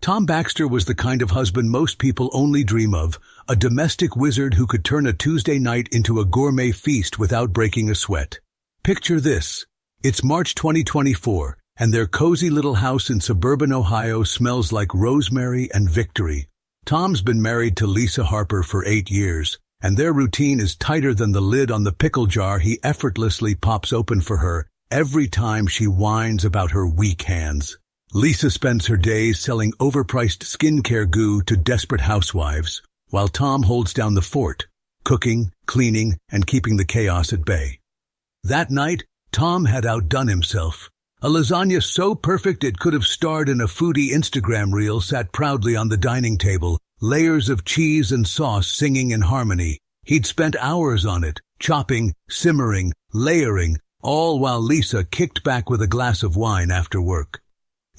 Tom Baxter was the kind of husband most people only dream of, a domestic wizard who could turn a Tuesday night into a gourmet feast without breaking a sweat. Picture this. It's March 2024, and their cozy little house in suburban Ohio smells like rosemary and victory. Tom's been married to Lisa Harper for 8 years, and their routine is tighter than the lid on the pickle jar he effortlessly pops open for her every time she whines about her weak hands. Lisa spends her days selling overpriced skincare goo to desperate housewives, while Tom holds down the fort, cooking, cleaning, and keeping the chaos at bay. That night, Tom had outdone himself. A lasagna so perfect it could have starred in a foodie Instagram reel sat proudly on the dining table, layers of cheese and sauce singing in harmony. He'd spent hours on it, chopping, simmering, layering, all while Lisa kicked back with a glass of wine after work.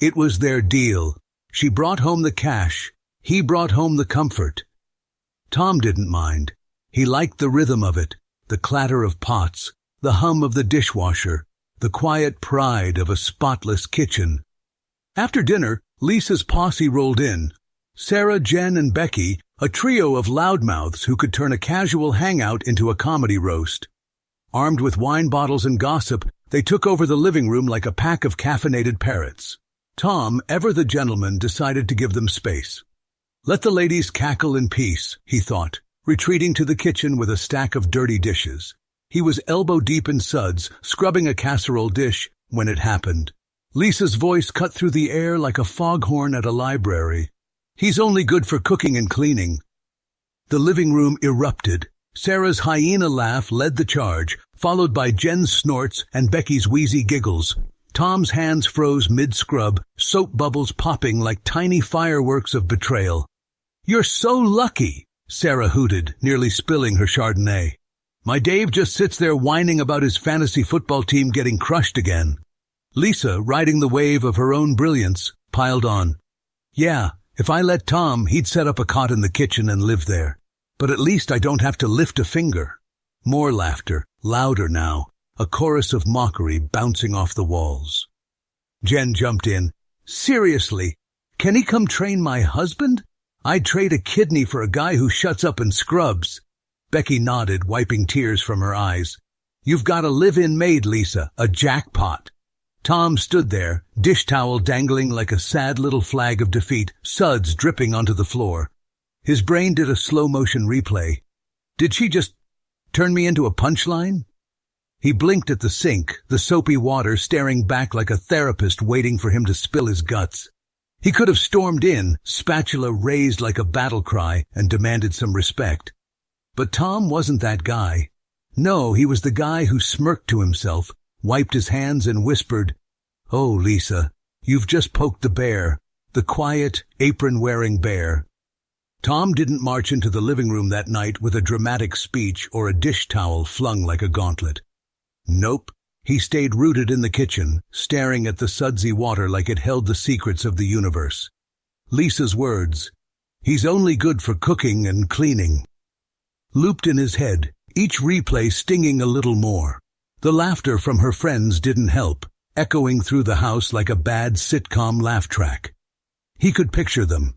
It was their deal. She brought home the cash. He brought home the comfort. Tom didn't mind. He liked the rhythm of it, the clatter of pots, the hum of the dishwasher, the quiet pride of a spotless kitchen. After dinner, Lisa's posse rolled in. Sarah, Jen, and Becky, a trio of loudmouths who could turn a casual hangout into a comedy roast. Armed with wine bottles and gossip, they took over the living room like a pack of caffeinated parrots. Tom, ever the gentleman, decided to give them space. Let the ladies cackle in peace, he thought, retreating to the kitchen with a stack of dirty dishes. He was elbow-deep in suds, scrubbing a casserole dish, when it happened. Lisa's voice cut through the air like a foghorn at a library. He's only good for cooking and cleaning. The living room erupted. Sarah's hyena laugh led the charge, followed by Jen's snorts and Becky's wheezy giggles. Tom's hands froze mid-scrub, soap bubbles popping like tiny fireworks of betrayal. "You're so lucky," Sarah hooted, nearly spilling her Chardonnay. "My Dave just sits there whining about his fantasy football team getting crushed again." Lisa, riding the wave of her own brilliance, piled on. "Yeah, if I let Tom, he'd set up a cot in the kitchen and live there. But at least I don't have to lift a finger." More laughter, louder now, a chorus of mockery bouncing off the walls. Jen jumped in. "Seriously, can he come train my husband? I'd trade a kidney for a guy who shuts up and scrubs." Becky nodded, wiping tears from her eyes. "You've got a live-in maid, Lisa, a jackpot." Tom stood there, dish towel dangling like a sad little flag of defeat, suds dripping onto the floor. His brain did a slow-motion replay. Did she just turn me into a punchline? He blinked at the sink, the soapy water staring back like a therapist waiting for him to spill his guts. He could have stormed in, spatula raised like a battle cry, and demanded some respect. But Tom wasn't that guy. No, he was the guy who smirked to himself, wiped his hands and whispered, "Oh, Lisa, you've just poked the bear, the quiet, apron-wearing bear." Tom didn't march into the living room that night with a dramatic speech or a dish towel flung like a gauntlet. Nope, he stayed rooted in the kitchen, staring at the sudsy water like it held the secrets of the universe. Lisa's words, "He's only good for cooking and cleaning," looped in his head, each replay stinging a little more. The laughter from her friends didn't help, echoing through the house like a bad sitcom laugh track. He could picture them.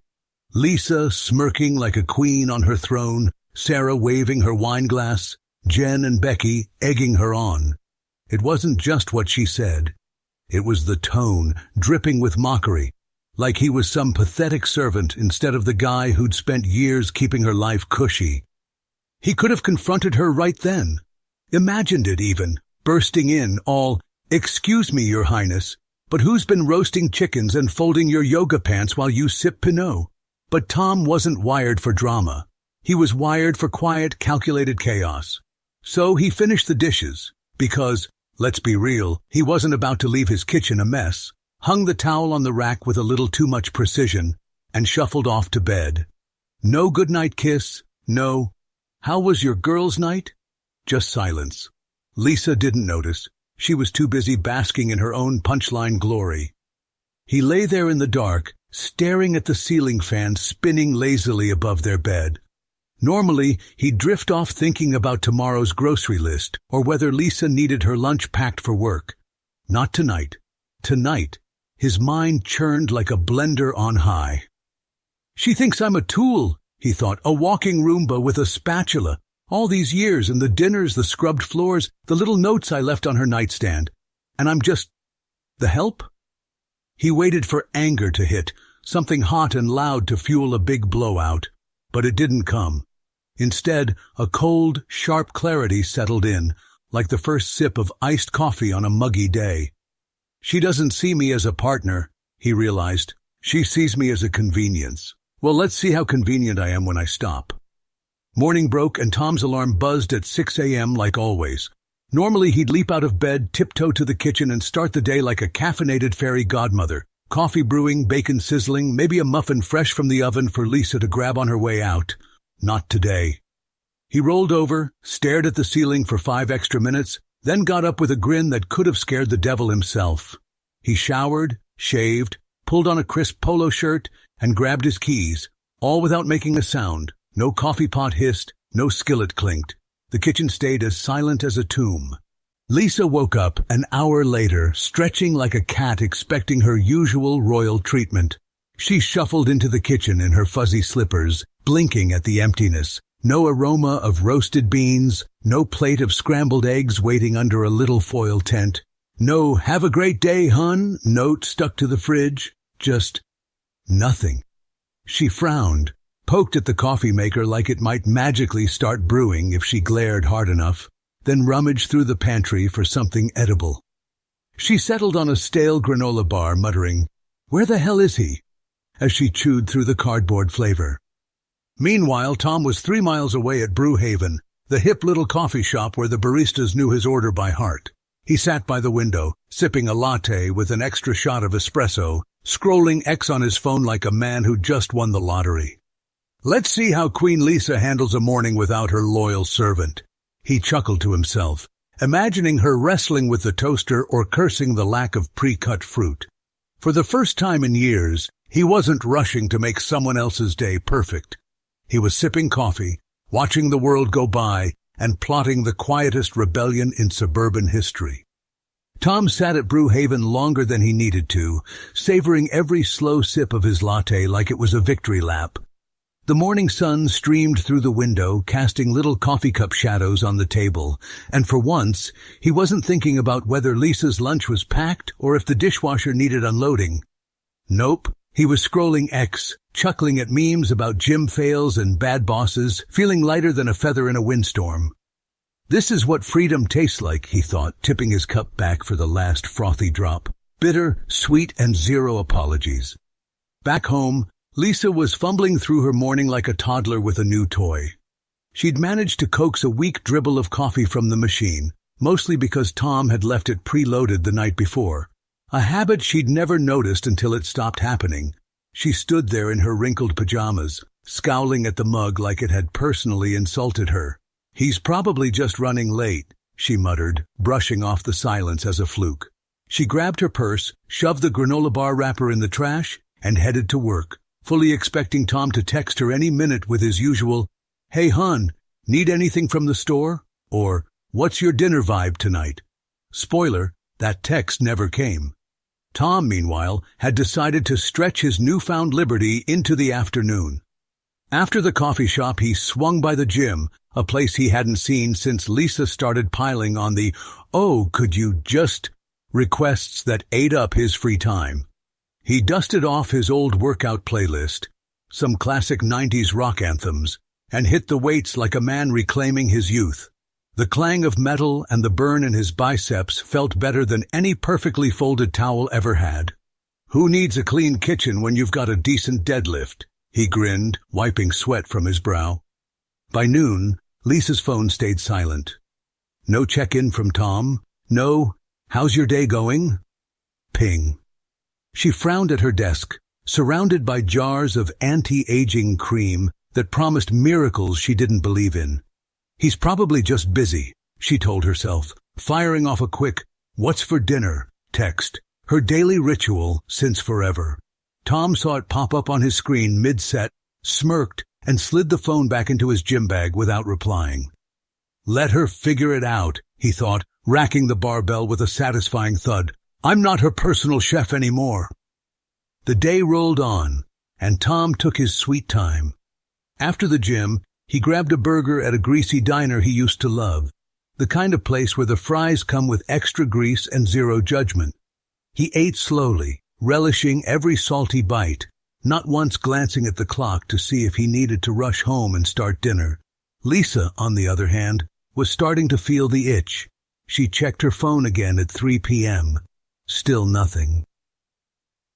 Lisa smirking like a queen on her throne, Sarah waving her wine glass, Jen and Becky egging her on. It wasn't just what she said. It was the tone, dripping with mockery, like he was some pathetic servant instead of the guy who'd spent years keeping her life cushy. He could have confronted her right then. Imagined it even, bursting in, all, "Excuse me, Your Highness, but who's been roasting chickens and folding your yoga pants while you sip Pinot?" But Tom wasn't wired for drama. He was wired for quiet, calculated chaos. So he finished the dishes, because, let's be real, he wasn't about to leave his kitchen a mess, hung the towel on the rack with a little too much precision, and shuffled off to bed. No goodnight kiss, no, "How was your girls' night?" Just silence. Lisa didn't notice. She was too busy basking in her own punchline glory. He lay there in the dark, staring at the ceiling fan spinning lazily above their bed. Normally, he'd drift off thinking about tomorrow's grocery list or whether Lisa needed her lunch packed for work. Not tonight. Tonight, his mind churned like a blender on high. She thinks I'm a tool, he thought, a walking Roomba with a spatula. All these years, and the dinners, the scrubbed floors, the little notes I left on her nightstand. And I'm just the help? He waited for anger to hit, something hot and loud to fuel a big blowout. But it didn't come. Instead, a cold, sharp clarity settled in, like the first sip of iced coffee on a muggy day. She doesn't see me as a partner, he realized. She sees me as a convenience. Well, let's see how convenient I am when I stop. Morning broke and Tom's alarm buzzed at 6 a.m. like always. Normally he'd leap out of bed, tiptoe to the kitchen, and start the day like a caffeinated fairy godmother. Coffee brewing, bacon sizzling, maybe a muffin fresh from the oven for Lisa to grab on her way out. Not today. He rolled over, stared at the ceiling for 5 extra minutes, then got up with a grin that could have scared the devil himself. He showered, shaved, pulled on a crisp polo shirt, and grabbed his keys, all without making a sound. No coffee pot hissed, no skillet clinked. The kitchen stayed as silent as a tomb. Lisa woke up an hour later, stretching like a cat expecting her usual royal treatment. She shuffled into the kitchen in her fuzzy slippers, blinking at the emptiness. No aroma of roasted beans, no plate of scrambled eggs waiting under a little foil tent. No "have a great day, hun" note stuck to the fridge. Just nothing. She frowned, poked at the coffee maker like it might magically start brewing if she glared hard enough, then rummaged through the pantry for something edible. She settled on a stale granola bar, muttering, "Where the hell is he?" as she chewed through the cardboard flavor. Meanwhile, Tom was 3 miles away at Brewhaven, the hip little coffee shop where the baristas knew his order by heart. He sat by the window, sipping a latte with an extra shot of espresso, scrolling X on his phone like a man who just won the lottery. Let's see how Queen Lisa handles a morning without her loyal servant. He chuckled to himself, imagining her wrestling with the toaster or cursing the lack of pre-cut fruit. For the first time in years, he wasn't rushing to make someone else's day perfect. He was sipping coffee, watching the world go by, and plotting the quietest rebellion in suburban history. Tom sat at Brewhaven longer than he needed to, savoring every slow sip of his latte like it was a victory lap. The morning sun streamed through the window, casting little coffee cup shadows on the table, and for once, he wasn't thinking about whether Lisa's lunch was packed or if the dishwasher needed unloading. Nope, he was scrolling X, chuckling at memes about gym fails and bad bosses, feeling lighter than a feather in a windstorm. This is what freedom tastes like, he thought, tipping his cup back for the last frothy drop. Bitter, sweet, and zero apologies. Back home, Lisa was fumbling through her morning like a toddler with a new toy. She'd managed to coax a weak dribble of coffee from the machine, mostly because Tom had left it preloaded the night before. A habit she'd never noticed until it stopped happening. She stood there in her wrinkled pajamas, scowling at the mug like it had personally insulted her. "He's probably just running late," she muttered, brushing off the silence as a fluke. She grabbed her purse, shoved the granola bar wrapper in the trash, and headed to work, fully expecting Tom to text her any minute with his usual, "Hey hun, need anything from the store?" or "What's your dinner vibe tonight?" Spoiler, that text never came. Tom, meanwhile, had decided to stretch his newfound liberty into the afternoon. After the coffee shop, he swung by the gym, a place he hadn't seen since Lisa started piling on the "oh, could you just" requests that ate up his free time. He dusted off his old workout playlist, some classic 90s rock anthems, and hit the weights like a man reclaiming his youth. The clang of metal and the burn in his biceps felt better than any perfectly folded towel ever had. "Who needs a clean kitchen when you've got a decent deadlift?" he grinned, wiping sweat from his brow. By noon, Lisa's phone stayed silent. No check-in from Tom. No, "How's your day going?" Ping. She frowned at her desk, surrounded by jars of anti-aging cream that promised miracles she didn't believe in. He's probably just busy, she told herself, firing off a quick, "What's for dinner?" text, her daily ritual since forever. Tom saw it pop up on his screen mid-set, smirked, and slid the phone back into his gym bag without replying. Let her figure it out, he thought, racking the barbell with a satisfying thud. I'm not her personal chef anymore. The day rolled on. and Tom took his sweet time. After the gym, he grabbed a burger at a greasy diner he used to love, the kind of place where the fries come with extra grease and zero judgment. He ate slowly, relishing every salty bite, not once glancing at the clock to see if he needed to rush home and start dinner. Lisa, on the other hand, was starting to feel the itch. She checked her phone again at 3 p.m. Still nothing.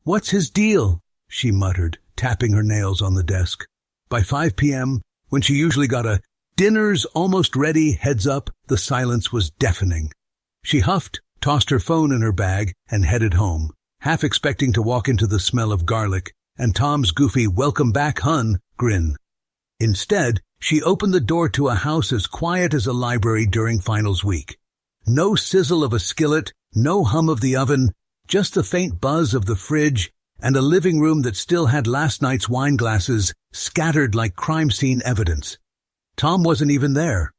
"What's his deal?" she muttered, tapping her nails on the desk. By 5 p.m., when she usually got a "dinner's almost ready" heads up, the silence was deafening. She huffed, tossed her phone in her bag, and headed home, half expecting to walk into the smell of garlic and Tom's goofy "welcome back, hun" grin. Instead, she opened the door to a house as quiet as a library during finals week. No sizzle of a skillet, no hum of the oven, just the faint buzz of the fridge and a living room that still had last night's wine glasses scattered like crime scene evidence. Tom wasn't even there.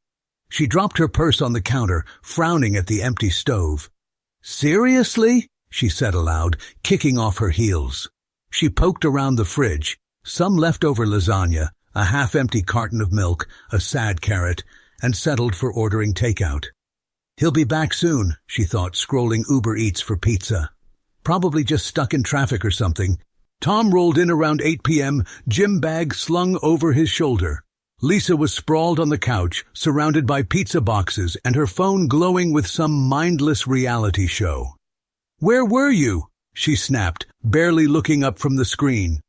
She dropped her purse on the counter, frowning at the empty stove. "Seriously?" she said aloud, kicking off her heels. She poked around the fridge, some leftover lasagna, a half-empty carton of milk, a sad carrot, and settled for ordering takeout. He'll be back soon, she thought, scrolling Uber Eats for pizza. Probably just stuck in traffic or something. Tom rolled in around 8 p.m., gym bag slung over his shoulder. Lisa was sprawled on the couch, surrounded by pizza boxes and her phone glowing with some mindless reality show. "Where were you?" she snapped, barely looking up from the screen.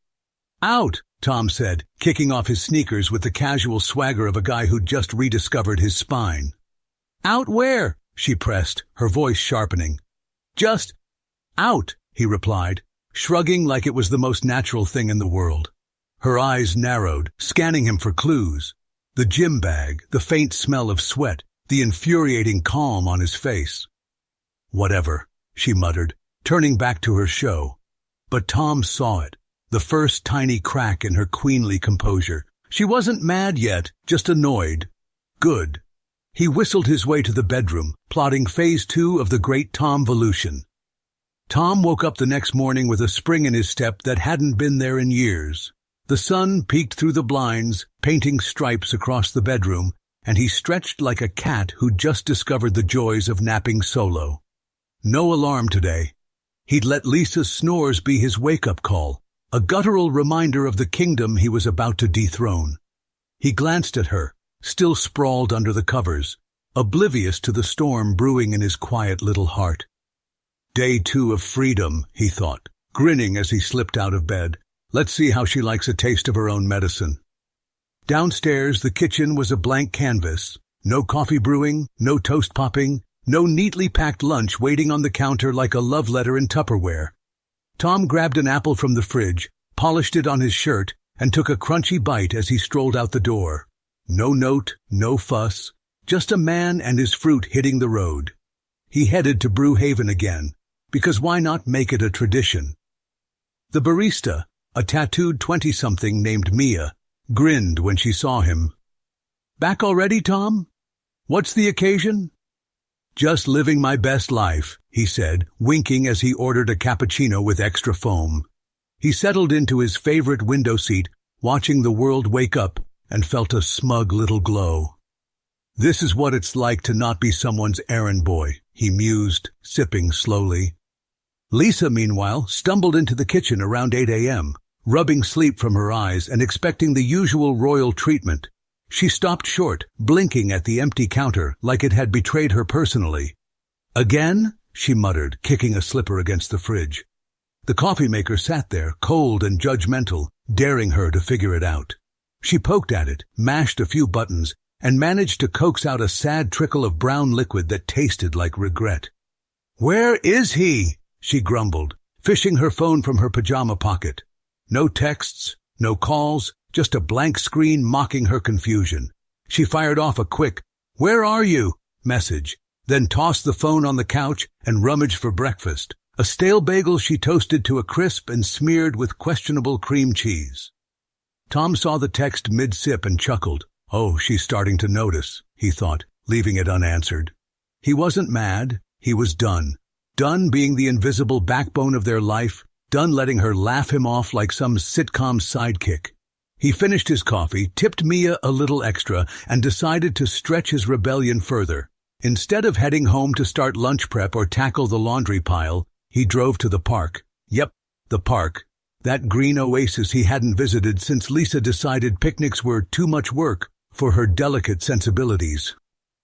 "Out," Tom said, kicking off his sneakers with the casual swagger of a guy who'd just rediscovered his spine. "Out where?" she pressed, her voice sharpening. "Just out," he replied, shrugging like it was the most natural thing in the world. Her eyes narrowed, scanning him for clues. The gym bag, the faint smell of sweat, the infuriating calm on his face. "Whatever," she muttered, turning back to her show. But Tom saw it, the first tiny crack in her queenly composure. She wasn't mad yet, just annoyed. Good. He whistled his way to the bedroom, plotting phase 2 of the great Tomvolution. Tom woke up the next morning with a spring in his step that hadn't been there in years. The sun peeked through the blinds, painting stripes across the bedroom, and he stretched like a cat who'd just discovered the joys of napping solo. No alarm today. He'd let Lisa's snores be his wake-up call, a guttural reminder of the kingdom he was about to dethrone. He glanced at her, still sprawled under the covers, oblivious to the storm brewing in his quiet little heart. Day 2 of freedom, he thought, grinning as he slipped out of bed. Let's see how she likes a taste of her own medicine. Downstairs, the kitchen was a blank canvas. No coffee brewing, no toast popping, no neatly packed lunch waiting on the counter like a love letter in Tupperware. Tom grabbed an apple from the fridge, polished it on his shirt, and took a crunchy bite as he strolled out the door. No note, no fuss, just a man and his fruit hitting the road. He headed to Brew Haven again, because why not make it a tradition? The barista, a tattooed 20-something named Mia, grinned when she saw him. "Back already, Tom? What's the occasion?" "Just living my best life," he said, winking as he ordered a cappuccino with extra foam. He settled into his favorite window seat, watching the world wake up, and felt a smug little glow. "This is what it's like to not be someone's errand boy," he mused, sipping slowly. Lisa, meanwhile, stumbled into the kitchen around 8 a.m., rubbing sleep from her eyes and expecting the usual royal treatment. She stopped short, blinking at the empty counter like it had betrayed her personally. "Again?" she muttered, kicking a slipper against the fridge. The coffee maker sat there, cold and judgmental, daring her to figure it out. She poked at it, mashed a few buttons, and managed to coax out a sad trickle of brown liquid that tasted like regret. "Where is he?" she grumbled, fishing her phone from her pajama pocket. No texts, no calls, just a blank screen mocking her confusion. She fired off a quick, "Where are you?" message, then tossed the phone on the couch and rummaged for breakfast, a stale bagel she toasted to a crisp and smeared with questionable cream cheese. Tom saw the text mid-sip and chuckled. Oh, she's starting to notice, he thought, leaving it unanswered. He wasn't mad, he was done. Done being the invisible backbone of their life, done letting her laugh him off like some sitcom sidekick. He finished his coffee, tipped Mia a little extra, and decided to stretch his rebellion further. Instead of heading home to start lunch prep or tackle the laundry pile, he drove to the park. Yep, the park. That green oasis he hadn't visited since Lisa decided picnics were too much work for her delicate sensibilities.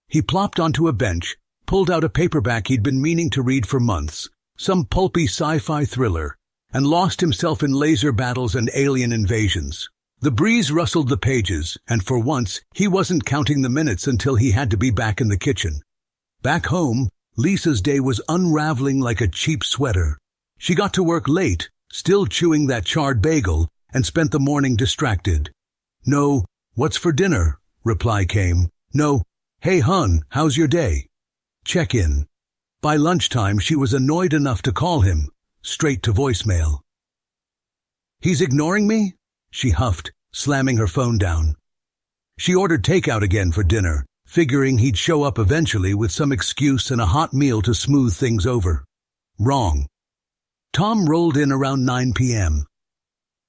He plopped onto a bench, pulled out a paperback he'd been meaning to read for months, some pulpy sci-fi thriller, and lost himself in laser battles and alien invasions. The breeze rustled the pages, and for once, he wasn't counting the minutes until he had to be back in the kitchen. Back home, Lisa's day was unraveling like a cheap sweater. She got to work late, still chewing that charred bagel, and spent the morning distracted. "No, what's for dinner?" reply came. "No, hey hun, how's your day?" Check in. By lunchtime, she was annoyed enough to call him, straight to voicemail. "He's ignoring me?" she huffed, slamming her phone down. She ordered takeout again for dinner, figuring he'd show up eventually with some excuse and a hot meal to smooth things over. Wrong. Tom rolled in around 9 p.m.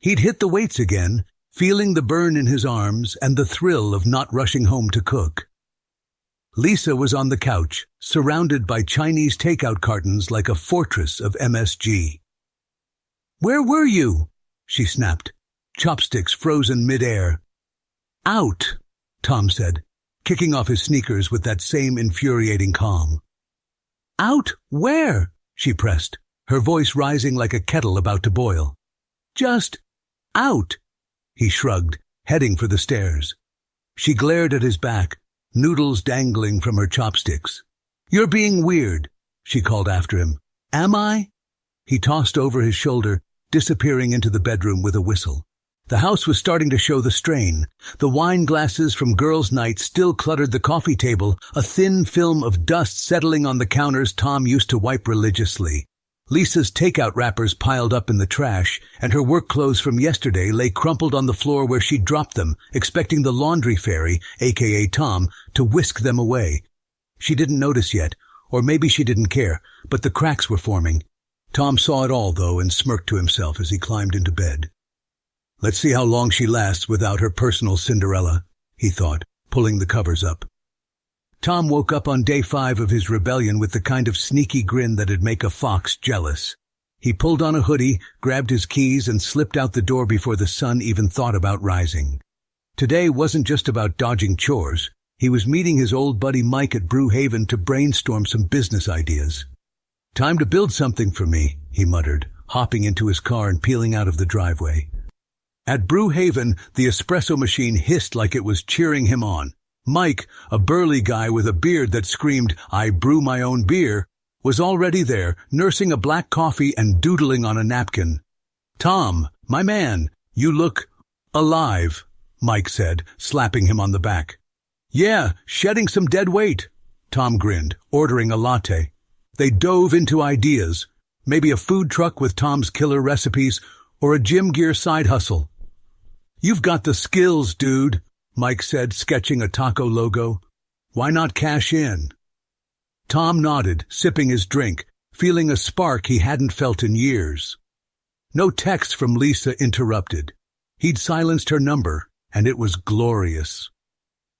He'd hit the weights again, feeling the burn in his arms and the thrill of not rushing home to cook. Lisa was on the couch, surrounded by Chinese takeout cartons like a fortress of MSG. "Where were you?" she snapped, chopsticks frozen mid-air. "Out," Tom said, kicking off his sneakers with that same infuriating calm. "Out where?" she pressed, her voice rising like a kettle about to boil. "Just out," he shrugged, heading for the stairs. She glared at his back, noodles dangling from her chopsticks. "You're being weird," she called after him. "Am I?" He tossed over his shoulder, disappearing into the bedroom with a whistle. The house was starting to show the strain. The wine glasses from girls' night still cluttered the coffee table, a thin film of dust settling on the counters Tom used to wipe religiously. Lisa's takeout wrappers piled up in the trash, and her work clothes from yesterday lay crumpled on the floor where she'd dropped them, expecting the laundry fairy, aka Tom, to whisk them away. She didn't notice yet, or maybe she didn't care, but the cracks were forming. Tom saw it all, though, and smirked to himself as he climbed into bed. "Let's see how long she lasts without her personal Cinderella," he thought, pulling the covers up. Tom woke up on day 5 of his rebellion with the kind of sneaky grin that'd make a fox jealous. He pulled on a hoodie, grabbed his keys, and slipped out the door before the sun even thought about rising. Today wasn't just about dodging chores. He was meeting his old buddy Mike at Brew Haven to brainstorm some business ideas. "Time to build something for me," he muttered, hopping into his car and peeling out of the driveway. At Brew Haven, the espresso machine hissed like it was cheering him on. Mike, a burly guy with a beard that screamed, "I brew my own beer," was already there, nursing a black coffee and doodling on a napkin. "Tom, my man, you look alive," Mike said, slapping him on the back. "Yeah, shedding some dead weight," Tom grinned, ordering a latte. They dove into ideas, maybe a food truck with Tom's killer recipes, or a gym gear side hustle. "You've got the skills, dude," Mike said, sketching a taco logo. "Why not cash in?" Tom nodded, sipping his drink, feeling a spark he hadn't felt in years. No text from Lisa interrupted. He'd silenced her number, and it was glorious.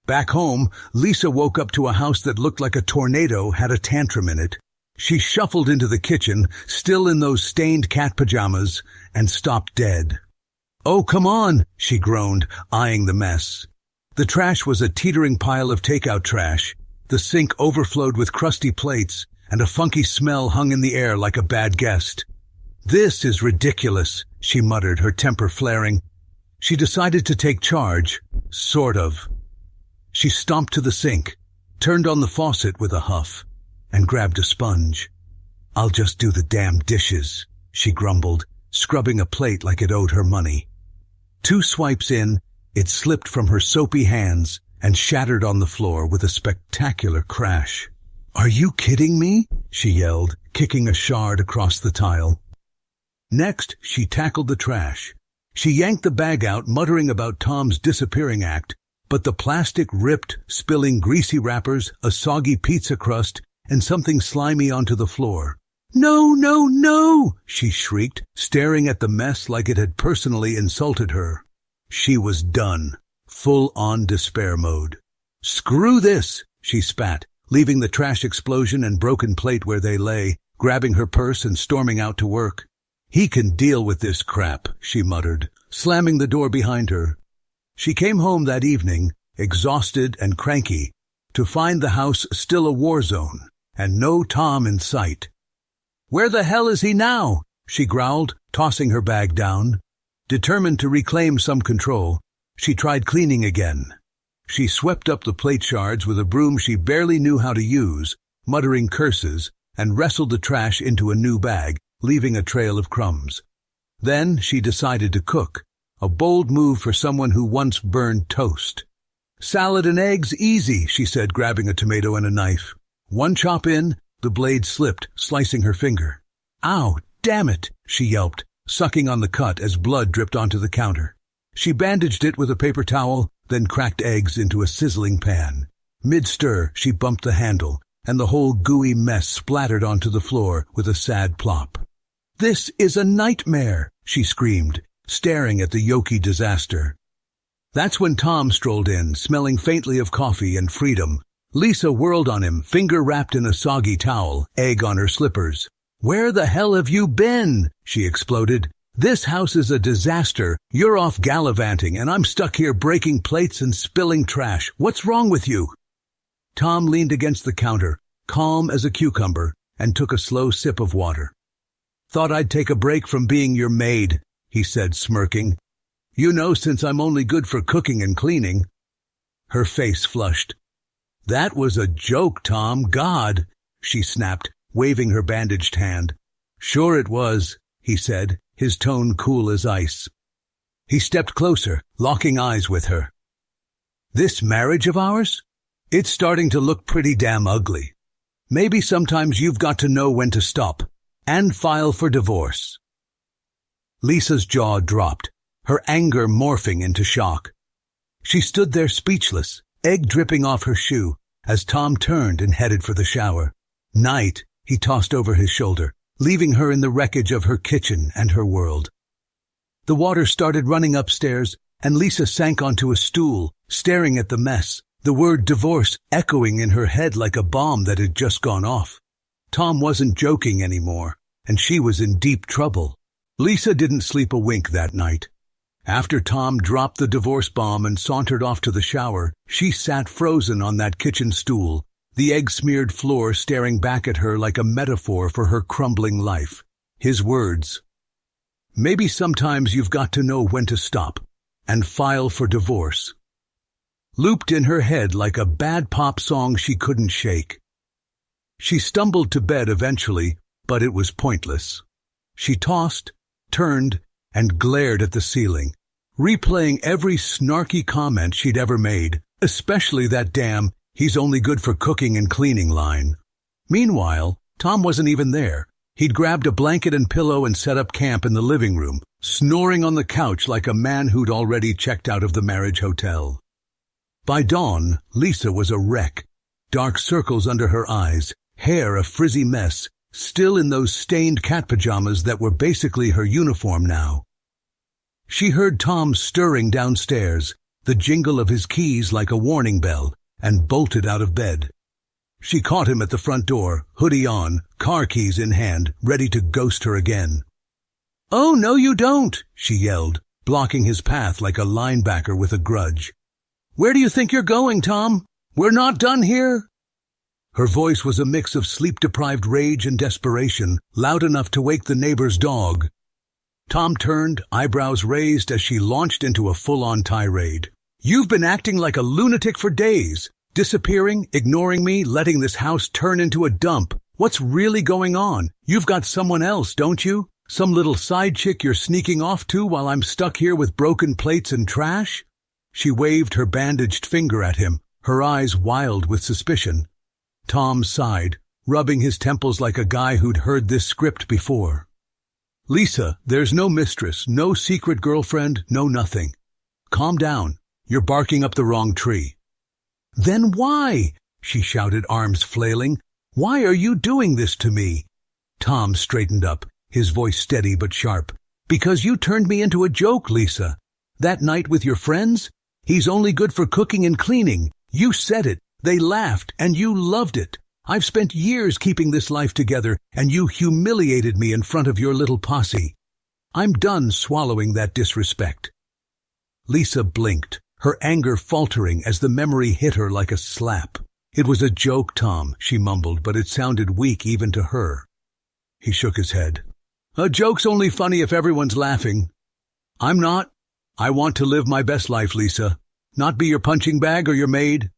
Back home, Lisa woke up to a house that looked like a tornado had a tantrum in it. She shuffled into the kitchen, still in those stained cat pajamas, and stopped dead. "Oh, come on," she groaned, eyeing the mess. The trash was a teetering pile of takeout trash. The sink overflowed with crusty plates, and a funky smell hung in the air like a bad guest. "This is ridiculous," she muttered, her temper flaring. She decided to take charge, sort of. She stomped to the sink, turned on the faucet with a huff, and grabbed a sponge. "I'll just do the damn dishes," she grumbled, scrubbing a plate like it owed her money. 2 swipes in, it slipped from her soapy hands and shattered on the floor with a spectacular crash. "Are you kidding me?" she yelled, kicking a shard across the tile. Next, she tackled the trash. She yanked the bag out, muttering about Tom's disappearing act, but the plastic ripped, spilling greasy wrappers, a soggy pizza crust, and something slimy onto the floor. "No, no, no!" she shrieked, staring at the mess like it had personally insulted her. She was done, full-on despair mode. "Screw this!" she spat, leaving the trash explosion and broken plate where they lay, grabbing her purse and storming out to work. "He can deal with this crap," she muttered, slamming the door behind her. She came home that evening, exhausted and cranky, to find the house still a war zone, and no Tom in sight. "Where the hell is he now?" she growled, tossing her bag down. Determined to reclaim some control, she tried cleaning again. She swept up the plate shards with a broom she barely knew how to use, muttering curses, and wrestled the trash into a new bag, leaving a trail of crumbs. Then she decided to cook, a bold move for someone who once burned toast. "Salad and eggs, easy," she said, grabbing a tomato and a knife. One chop in, the blade slipped, slicing her finger. "Ow, damn it," she yelped, sucking on the cut as blood dripped onto the counter. She bandaged it with a paper towel, then cracked eggs into a sizzling pan. Mid-stir, she bumped the handle, and the whole gooey mess splattered onto the floor with a sad plop. "This is a nightmare," she screamed, staring at the yolky disaster. That's when Tom strolled in, smelling faintly of coffee and freedom. Lisa whirled on him, finger wrapped in a soggy towel, egg on her slippers. "Where the hell have you been?" she exploded. "This house is a disaster. You're off gallivanting, and I'm stuck here breaking plates and spilling trash. What's wrong with you?" Tom leaned against the counter, calm as a cucumber, and took a slow sip of water. "Thought I'd take a break from being your maid," he said, smirking. "You know, since I'm only good for cooking and cleaning." Her face flushed. "That was a joke, Tom. God," she snapped, waving her bandaged hand. "Sure it was," he said, his tone cool as ice. He stepped closer, locking eyes with her. "This marriage of ours? It's starting to look pretty damn ugly. Maybe sometimes you've got to know when to stop and file for divorce." Lisa's jaw dropped, her anger morphing into shock. She stood there speechless, egg dripping off her shoe, as Tom turned and headed for the shower. "Night," he tossed over his shoulder, leaving her in the wreckage of her kitchen and her world. The water started running upstairs, and Lisa sank onto a stool, staring at the mess, the word divorce echoing in her head like a bomb that had just gone off. Tom wasn't joking anymore, and she was in deep trouble. Lisa didn't sleep a wink that night. After Tom dropped the divorce bomb and sauntered off to the shower, she sat frozen on that kitchen stool, the egg-smeared floor staring back at her like a metaphor for her crumbling life. His words, "Maybe sometimes you've got to know when to stop and file for divorce," looped in her head like a bad pop song she couldn't shake. She stumbled to bed eventually, but it was pointless. She tossed, turned, and glared at the ceiling, replaying every snarky comment she'd ever made, especially that damn "he's only good for cooking and cleaning" line. Meanwhile, Tom wasn't even there. He'd grabbed a blanket and pillow and set up camp in the living room, snoring on the couch like a man who'd already checked out of the marriage hotel. By dawn, Lisa was a wreck, dark circles under her eyes, hair a frizzy mess, still in those stained cat pajamas that were basically her uniform now. She heard Tom stirring downstairs, the jingle of his keys like a warning bell, and bolted out of bed. She caught him at the front door, hoodie on, car keys in hand, ready to ghost her again. "Oh, no you don't," she yelled, blocking his path like a linebacker with a grudge. "Where do you think you're going, Tom? We're not done here." Her voice was a mix of sleep-deprived rage and desperation, loud enough to wake the neighbor's dog. Tom turned, eyebrows raised as she launched into a full-on tirade. "You've been acting like a lunatic for days, disappearing, ignoring me, letting this house turn into a dump. What's really going on? You've got someone else, don't you? Some little side chick you're sneaking off to while I'm stuck here with broken plates and trash?" She waved her bandaged finger at him, her eyes wild with suspicion. Tom sighed, rubbing his temples like a guy who'd heard this script before. "Lisa, there's no mistress, no secret girlfriend, no nothing. Calm down. You're barking up the wrong tree." "Then why?" she shouted, arms flailing. "Why are you doing this to me?" Tom straightened up, his voice steady but sharp. Because you turned me into a joke, Lisa. That night with your friends? He's only good for cooking and cleaning. You said it. They laughed, and you loved it. I've spent years keeping this life together, and you humiliated me in front of your little posse. I'm done swallowing that disrespect. Lisa blinked, her anger faltering as the memory hit her like a slap. It was a joke, Tom, she mumbled, but it sounded weak even to her. He shook his head. A joke's only funny if everyone's laughing. I'm not. I want to live my best life, Lisa. Not be your punching bag or your maid.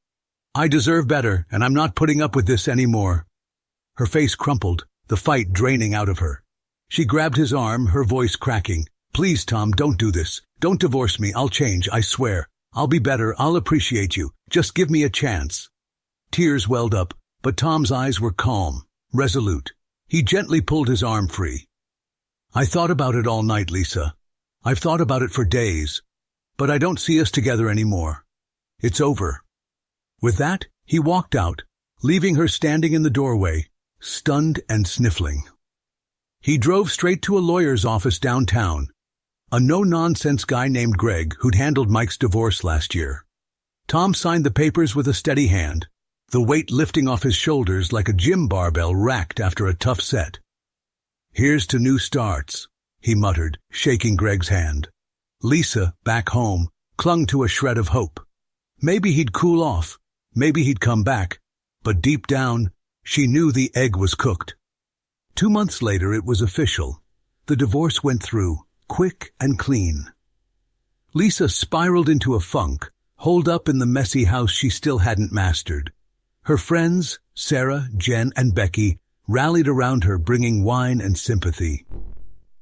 I deserve better, and I'm not putting up with this anymore. Her face crumpled, the fight draining out of her. She grabbed his arm, her voice cracking. Please, Tom, don't do this. Don't divorce me. I'll change, I swear. I'll be better. I'll appreciate you. Just give me a chance. Tears welled up, but Tom's eyes were calm, resolute. He gently pulled his arm free. I thought about it all night, Lisa. I've thought about it for days. But I don't see us together anymore. It's over. With that, he walked out, leaving her standing in the doorway, stunned and sniffling. He drove straight to a lawyer's office downtown, a no-nonsense guy named Greg who'd handled Mike's divorce last year. Tom signed the papers with a steady hand, the weight lifting off his shoulders like a gym barbell racked after a tough set. Here's to new starts, he muttered, shaking Greg's hand. Lisa, back home, clung to a shred of hope. Maybe he'd cool off, maybe he'd come back, but deep down, she knew the egg was cooked. 2 months later, it was official. The divorce went through, quick and clean. Lisa spiraled into a funk, holed up in the messy house she still hadn't mastered. Her friends, Sarah, Jen, and Becky, rallied around her, bringing wine and sympathy.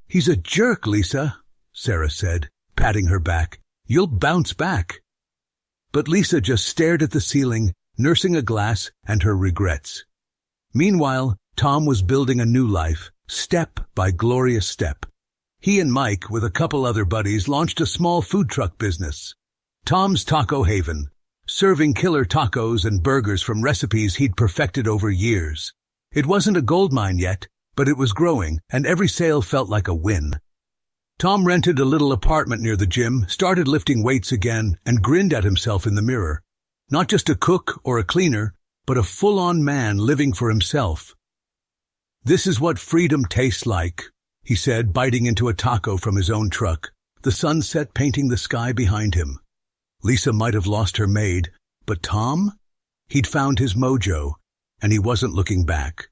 He's a jerk, Lisa, Sarah said, patting her back. You'll bounce back. But Lisa just stared at the ceiling, nursing a glass and her regrets. Meanwhile, Tom was building a new life, step by glorious step. He and Mike, with a couple other buddies, launched a small food truck business, Tom's Taco Haven, serving killer tacos and burgers from recipes he'd perfected over years. It wasn't a goldmine yet, but it was growing, and every sale felt like a win. Tom rented a little apartment near the gym, started lifting weights again, and grinned at himself in the mirror. Not just a cook or a cleaner, but a full-on man living for himself. This is what freedom tastes like, he said, biting into a taco from his own truck, the sunset painting the sky behind him. Lisa might have lost her maid, but Tom? He'd found his mojo, and he wasn't looking back.